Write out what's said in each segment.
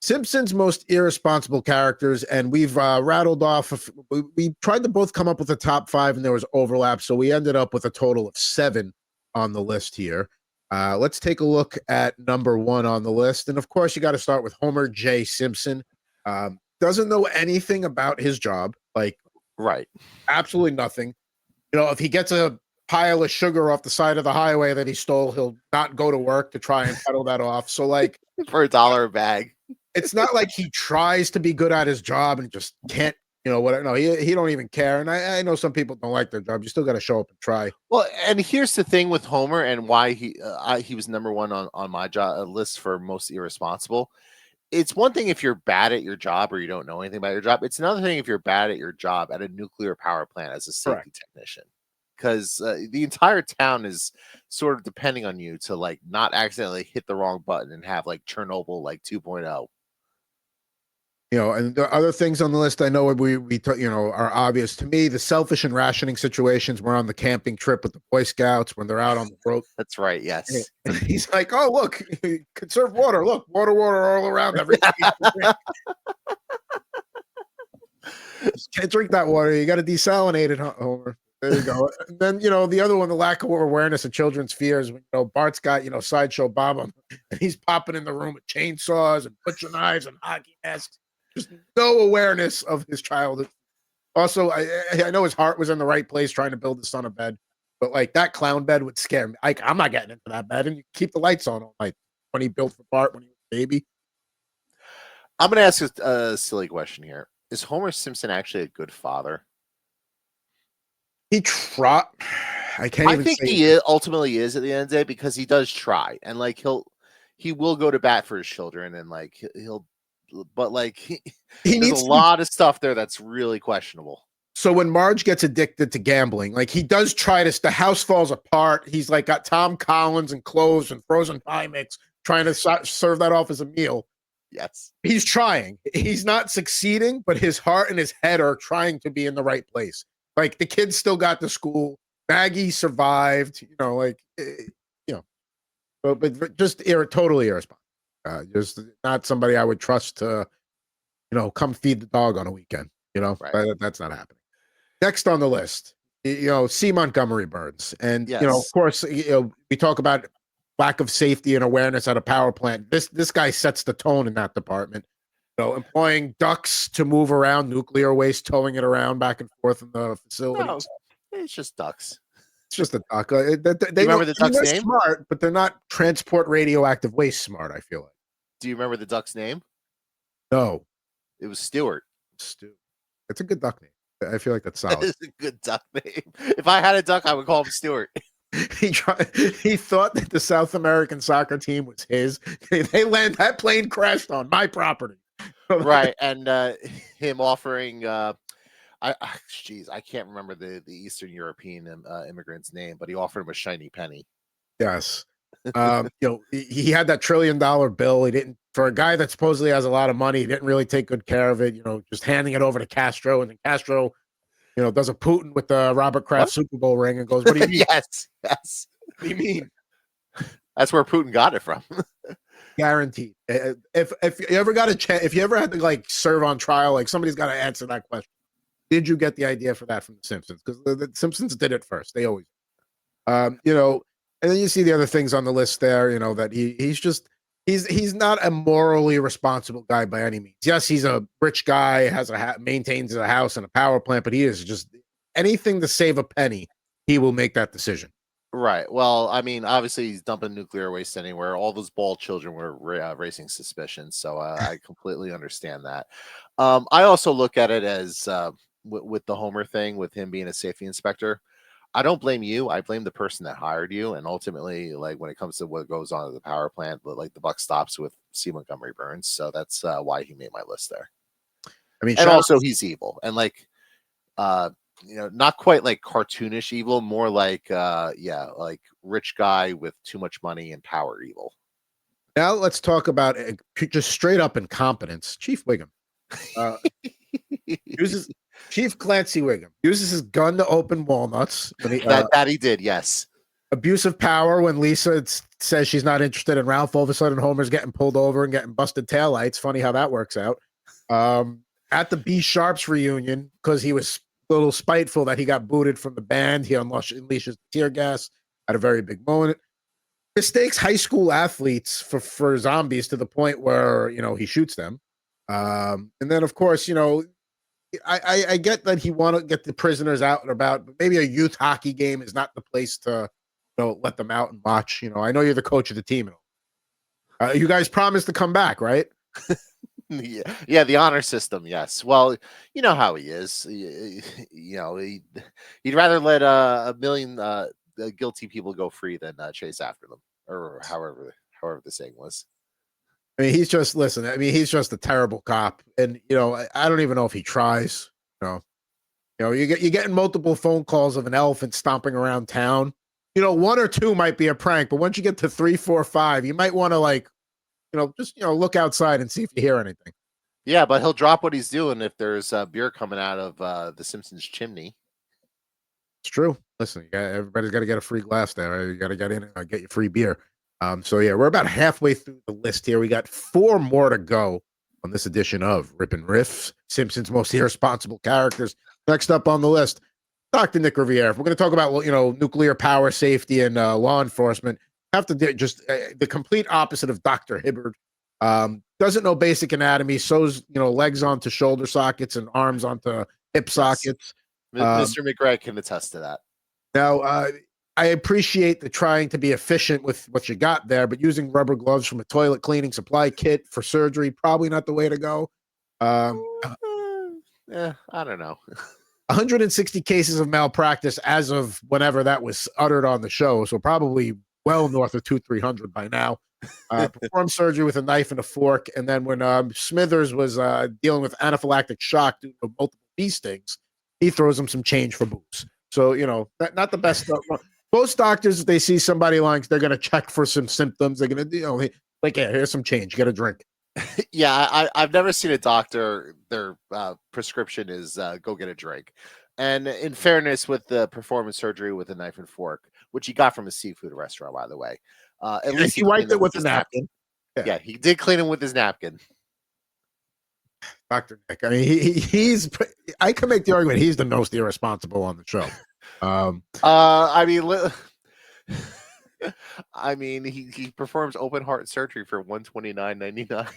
Simpsons' most irresponsible characters, and we've rattled off. We tried to both come up with a top 5, and there was overlap, so we ended up with a total of 7 on the list here. Let's take a look at number 1 on the list, and of course, you got to start with Homer J. Simpson. Doesn't know anything about his job, like right, absolutely nothing. You know, if he gets a pile of sugar off the side of the highway that he stole, he'll not go to work to try and peddle that off. So, like, for $1 a bag. It's not like he tries to be good at his job and just can't, you know, whatever. No, he don't even care. And I know some people don't like their job. You still got to show up and try. Well, and here's the thing with Homer and why he was number 1 on my job list for most irresponsible. It's one thing if you're bad at your job or you don't know anything about your job. It's another thing if you're bad at your job at a nuclear power plant as a safety technician, because the entire town is sort of depending on you to like not accidentally hit the wrong button and have like Chernobyl like 2.0. You know, and the other things on the list I know we you know are obvious to me. The selfish and rationing situations. We're on the camping trip with the Boy Scouts when they're out on the road. That's right. Yes. And he's like, "Oh, look, conserve water. Look, water all around everything." Can't drink that water. You got to desalinate it, Homer. There you go. And then, you know, the other one, the lack of awareness of children's fears. When, you know, Bart's got, you know, Sideshow Bob on, and he's popping in the room with chainsaws and butcher knives and hockey masks. Just no awareness of his childhood. Also, I know his heart was in the right place trying to build his son a bed, but like that clown bed would scare me. Like, I'm not getting into that bed, and you keep the lights on all night. When he built for Bart when he was a baby. I'm going to ask a silly question here. Is Homer Simpson actually a good father? He tried. I think he ultimately is at the end of the day, because he does try, and like he will go to bat for his children, and like he'll. But like he needs a lot of stuff there that's really questionable. So when Marge gets addicted to gambling, like he does try to, the house falls apart. He's like got Tom Collins and clothes and frozen pie mix trying to serve that off as a meal. Yes, he's trying. He's not succeeding, but his heart and his head are trying to be in the right place. Like the kids still got to school. Maggie survived. You know, like you know, but just totally irresponsible. Just not somebody I would trust to, you know, come feed the dog on a weekend. You know, right. That's not happening. Next on the list, you know, C. Montgomery Burns. And, you know, of course, you know, we talk about lack of safety and awareness at a power plant. This guy sets the tone in that department. You know, employing ducks to move around nuclear waste, towing it around back and forth in the facility. No, it's just ducks. It's just a duck. They remember the duck's name? Smart, but they're not transport radioactive waste smart, I feel like. Do you remember the duck's name? No. It was Stewart. It's a good duck name. I feel like that's solid. It's a good duck name. If I had a duck, I would call him Stewart. He thought that the South American soccer team was his. That plane crashed on my property. Right. And him offering I can't remember the Eastern European immigrant's name, but he offered him a shiny penny. Yes. You know, he had that $1 trillion bill. He didn't, for a guy that supposedly has a lot of money, he didn't really take good care of it, you know, just handing it over to Castro, and then Castro, you know, does a Putin with the Robert Kraft Super Bowl ring and goes, "What do you mean?" Yes. What do you mean? That's where Putin got it from. Guaranteed. If you ever got a chance, if you ever had to like serve on trial, like somebody's got to answer that question. Did you get the idea for that from The Simpsons? Because the Simpsons did it first. They always, you know. And then you see the other things on the list there, you know, that he's not a morally responsible guy by any means. Yes, he's a rich guy, maintains a house and a power plant, but he is just anything to save a penny, he will make that decision. Right. Well, I mean, obviously he's dumping nuclear waste anywhere. All those bald children were raising suspicions, so I completely understand that. I also look at it as with the Homer thing, with him being a safety inspector. I don't blame you. I blame the person that hired you. And ultimately, like when it comes to what goes on at the power plant, like the buck stops with C. Montgomery Burns. So that's why he made my list there. I mean, and also he's evil, and like, you know, not quite like cartoonish evil, more like, like rich guy with too much money and power evil. Now let's talk about just straight up incompetence. Chief Wiggum. Chief Clancy Wiggum uses his gun to open walnuts. That he did, yes. Abusive power when Lisa says she's not interested in Ralph. All of a sudden, Homer's getting pulled over and getting busted taillights. Funny how that works out. At the B Sharps reunion, because he was a little spiteful that he got booted from the band, he unleashes tear gas at a very big moment. Mistakes high school athletes for zombies to the point where, he shoots them. And then, of course, I get that he want to get the prisoners out and about, but maybe a youth hockey game is not the place to let them out and watch. I know you're the coach of the team. You guys promised to come back, right? Yeah, the honor system. Yes. Well, you know how he is. He'd rather let a million guilty people go free than chase after them, or however the saying was. I mean, he's just he's just a terrible cop, and I don't even know if he tries. You're getting multiple phone calls of an elephant stomping around town. One or two might be a prank, but once you get to 3, 4, 5, you might want to just look outside and see if you hear anything. Yeah, but he'll drop what he's doing if there's beer coming out of the Simpsons chimney. It's true. Listen, everybody's got to get a free glass there. Right? You got to get in and get your free beer. So yeah, we're about halfway through the list here. We got 4 more to go on this edition of Rip N Riff, Simpsons' most irresponsible characters. Next up on the list, Dr. Nick Riviere. If we're going to talk about nuclear power safety and law enforcement, have to do just the complete opposite of Dr. Hibbard. Doesn't know basic anatomy, sews legs onto shoulder sockets and arms onto hip sockets. Mr. McGregor can attest to that. Now, I appreciate the trying to be efficient with what you got there, but using rubber gloves from a toilet cleaning supply kit for surgery, probably not the way to go. I don't know. 160 cases of malpractice as of whenever that was uttered on the show, so probably well north of 200-300 by now. Performed surgery with a knife and a fork, and then when Smithers was dealing with anaphylactic shock due to multiple bee stings, he throws him some change for booze. So not the best stuff. Most doctors, if they see somebody lying, they're going to check for some symptoms. They're going to, here's some change. Get a drink. Yeah, I've never seen a doctor, their prescription is go get a drink. And in fairness, with the performance surgery with a knife and fork, which he got from a seafood restaurant, by the way, at least he wiped it with a napkin. Yeah, he did clean him with his napkin. Dr. Nick. I mean, he's. I can make the argument he's the most irresponsible on the show. I mean, he performs open heart surgery for $129.99.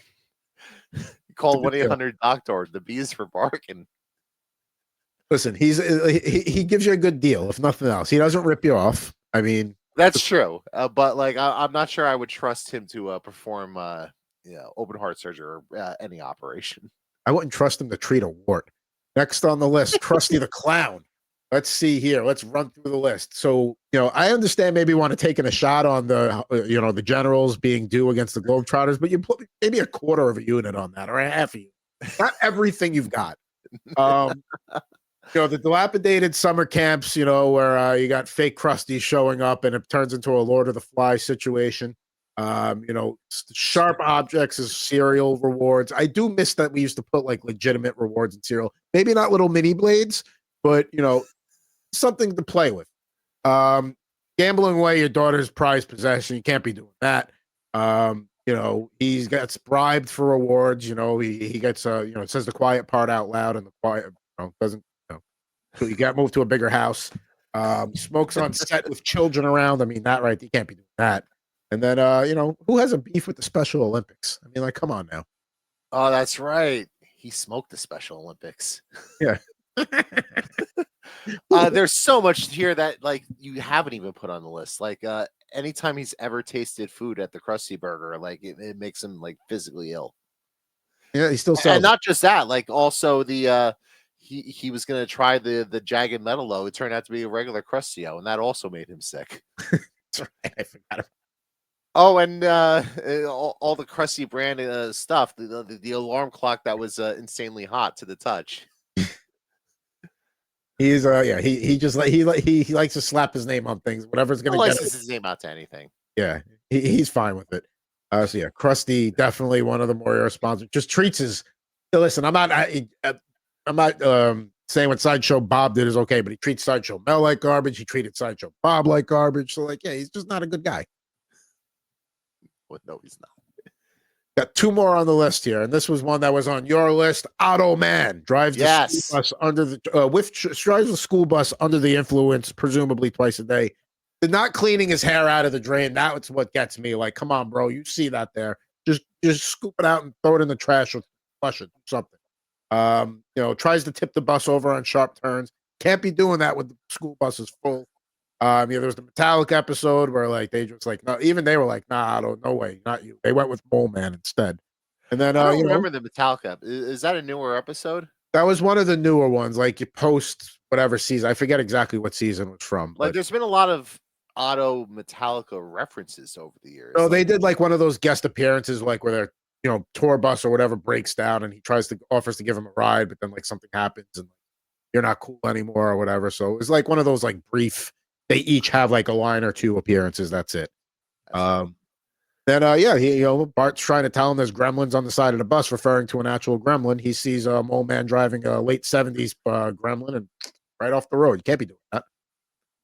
Call 1-800-DOCTOR. The B is for bargain. Listen, he gives you a good deal, if nothing else. He doesn't rip you off. I mean, that's true. But I'm not sure I would trust him to perform open heart surgery or any operation. I wouldn't trust him to treat a wart. Next on the list, Krusty the Clown. Let's see here. Let's run through the list. So, I understand maybe want to take a shot on the Generals being due against the Globetrotters, but you put maybe a quarter of a unit on that or a half a unit. Not everything you've got. The dilapidated summer camps, where you got fake Krusty showing up and it turns into a Lord of the Flies situation. Sharp objects as cereal rewards. I do miss that we used to put legitimate rewards in cereal. Maybe not little mini blades, but something to play with. Gambling away your daughter's prized possession. You can't be doing that. He gets bribed for rewards. He gets it says the quiet part out loud and the quiet doesn't. So you got moved to a bigger house. Smokes on set with children around. I mean, that right. You can't be doing that. And then, who has a beef with the Special Olympics? I mean, come on now. Oh, that's right. He smoked the Special Olympics. Yeah. There's so much here that you haven't even put on the list. Anytime he's ever tasted food at the Krusty Burger, it makes him physically ill. Yeah, he still sells. And not just that, also the he was going to try the Jagged Metal-O. It turned out to be a regular Krusty-O, and that also made him sick. That's right. I forgot about. Oh, and all the Krusty brand stuff, the alarm clock that was insanely hot to the touch. He's he just he likes to slap his name on things, whatever's going to get his name out to anything. Yeah, he's fine with it. So yeah, Krusty definitely one of the more irresponsible. Just treats his. Listen, I'm not saying what Sideshow Bob did is okay, but he treats Sideshow Mel like garbage. He treated Sideshow Bob like garbage. So, like, yeah, he's just not a good guy. Well, no, he's not. Got 2 more on the list here, and this was one that was on your list. Otto Man drives the school bus under the drives the school bus under the influence, presumably twice a day. Not cleaning his hair out of the drain. That's what gets me. Like, come on, bro, you see that there? Just scoop it out and throw it in the trash or flush it. Something. Tries to tip the bus over on sharp turns. Can't be doing that with the school buses full. There was the Metallic episode where like they just like no, even they were like, nah, no way, not you. They went with Mole Man instead. And then I don't remember the Metallic. Is that a newer episode? That was one of the newer ones, like you post whatever season. I forget exactly what season it was from. Like, there's been a lot of Otto Metallica references over the years. No, they did like one of those guest appearances, like where their tour bus or whatever breaks down, and he offers to give him a ride, but then like something happens and you're not cool anymore or whatever. So it was like one of those like brief. They each have like a line or 2 appearances. That's it. Bart's trying to tell him there's gremlins on the side of the bus, referring to an actual gremlin. He sees a Mole Man driving a late 70s gremlin and right off the road. You can't be doing that.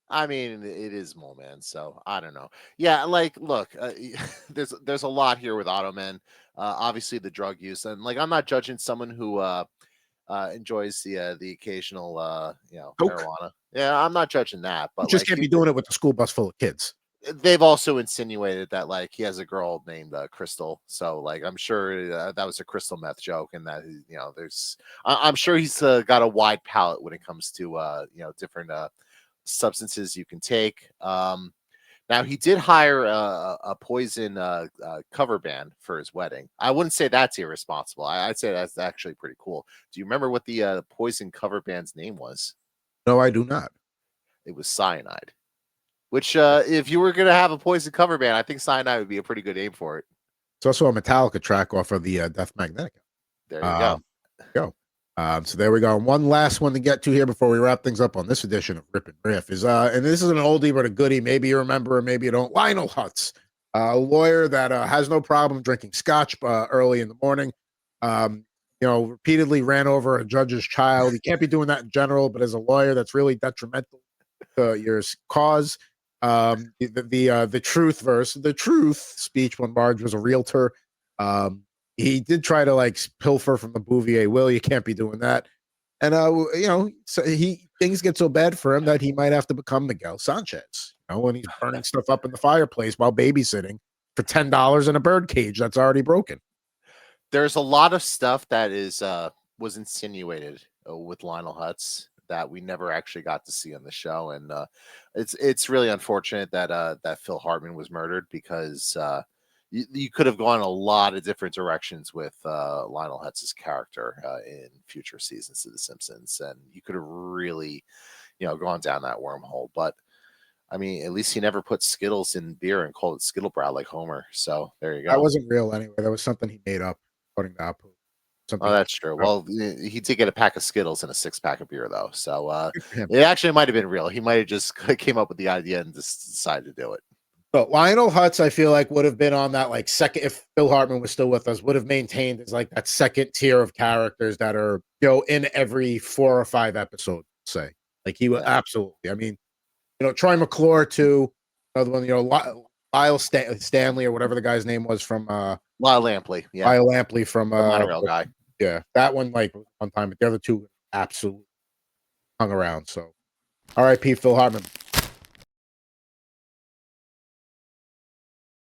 I mean, it is Mole Man, so I don't know. Yeah, like, look, there's a lot here with Otto Man. Obviously, the drug use, and like, I'm not judging someone who enjoys the occasional marijuana. Yeah, I'm not judging that, but you just can't be doing it with a school bus full of kids. They've also insinuated that like he has a girl named Crystal, so like I'm sure that was a crystal meth joke, and that I'm sure he's got a wide palette when it comes to different substances you can take. Now he did hire a Poison cover band for his wedding. I wouldn't say that's irresponsible. I'd say that's actually pretty cool. Do you remember what the Poison cover band's name was? No, I do not. It was Cyanide. Which, if you were going to have a Poison cover band, I think Cyanide would be a pretty good name for it. It's also a Metallica track off of the Death Magnetic. There you go. So there we go. And one last one to get to here before we wrap things up on this edition of Rip N Riff is, and this is an oldie but a goodie. Maybe you remember, or maybe you don't. Lionel Hutz, a lawyer that has no problem drinking scotch early in the morning. Repeatedly ran over a judge's child. You can't be doing that in general, but as a lawyer, that's really detrimental to your cause. The truth speech when Marge was a realtor. He did try to like pilfer from the Bouvier will. You can't be doing that. And so things get so bad for him that he might have to become Miguel Sanchez. When he's burning stuff up in the fireplace while babysitting for $10 in a bird cage that's already broken. There's a lot of stuff that was insinuated with Lionel Hutz that we never actually got to see on the show, and it's really unfortunate that Phil Hartman was murdered, because you could have gone a lot of different directions with Lionel Hutz's character in future seasons of The Simpsons, and you could have really gone down that wormhole. But I mean, at least he never put Skittles in beer and called it Skittlebrow like Homer. So there you go. That wasn't real anyway. That was something he made up, according to Apu. Oh, that's true. Well, he did get a pack of Skittles and a 6-pack of beer, though. So it actually might have been real. He might have just came up with the idea and just decided to do it. But Lionel Hutz, I feel like, would have been on that like second, if Phil Hartman was still with us, would have maintained as like that second tier of characters that are in every 4 or 5 episodes. Say like he would absolutely. I mean, Troy McClure too. Another one. Lyle Stanley or whatever the guy's name was from Lyle Lampley. Yeah, Lyle Lampley from the monorail guy. Yeah, that one like one time, but the other two absolutely hung around. So, R.I.P. Phil Hartman.